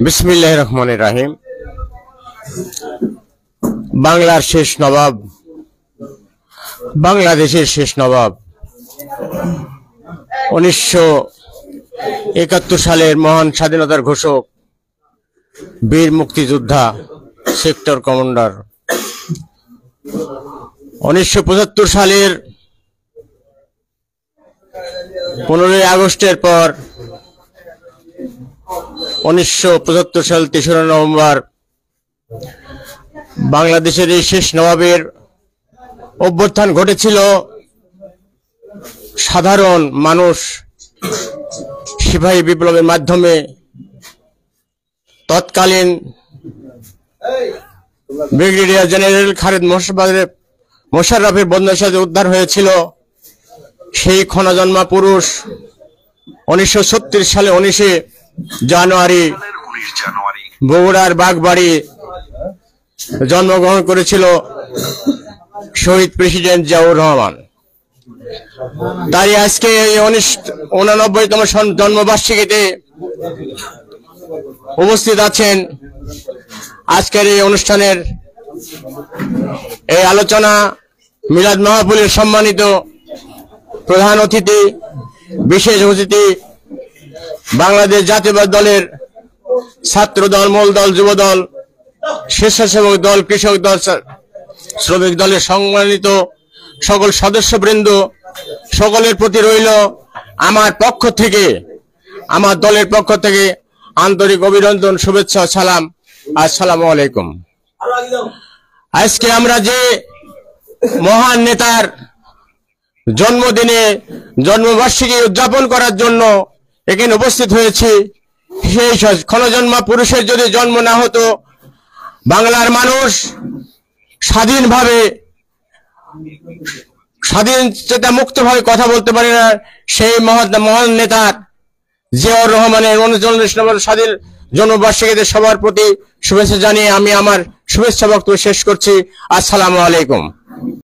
বিসমিল্লাহির রহমানির রহিম। বাংলার শেষ নবাব, বাংলাদেশের শেষ নবাব, 1971 সালের মহান স্বাধীনতার ঘোষক, বীর মুক্তিযোদ্ধা, সেক্টর কমান্ডার, 1975 সালের 15ই আগস্টের পর 1975 সাল 3রা নভেম্বর বাংলাদেশের এই শেষ নবাবের অভ্যুত্থান ঘটেছিল। সাধারণ মানুষ সিপাহী বিপ্লবের মাধ্যমে তৎকালীন ব্রিগেডিয়ার জেনারেল খালেদ মোশাররফের বন্ধুর সাথে উদ্ধার হয়েছিল। সেই ক্ষণজন্মা পুরুষ 1936 সালে 19 জানুয়ারি বগুড়ার বাগবাড়ি জন্মগ্রহণ করেছিল শহীদ প্রেসিডেন্ট জিয়াউর রহমান। তাই আজকে এই 89তম জন্মবার্ষিকীতে উপস্থিত আছেন। আজকের এই অনুষ্ঠানের এই আলোচনা মিলাদ মাহফিলের সম্মানিত প্রধান অতিথি, বিশেষ অতিথি, বাংলাদেশ জাতীয়তাবাদী দলের ছাত্র দল, মূল দল, যুব দল, স্বেচ্ছাসেবক দল, কৃষক দল, শ্রমিক দলের সম্মানিত সকল সদস্যবৃন্দ, সকলের প্রতি রইল আমার পক্ষ থেকে, আমার দলের পক্ষ থেকে আন্তরিক অভিনন্দন, শুভেচ্ছা, সালাম। আসসালামু আলাইকুম। আজকে আমরা যে মহান নেতার জন্মদিনে জন্মবার্ষিকী উদযাপন করার জন্য এখানে উপস্থিত হয়েছি, সেই ক্ষণজন্মা পুরুষের যদি জন্ম না হতো, বাংলার মানুষ স্বাধীনভাবে মুক্তভাবে কথা বলতে পারে না। সেই মহান নেতার জিয়াউর রহমানের 39তম স্বাধীন জন্মবার্ষিকীতে সবার প্রতি শুভেচ্ছা জানিয়ে আমি আমার শুভেচ্ছা বক্তব্য শেষ করছি। আসসালামু আলাইকুম।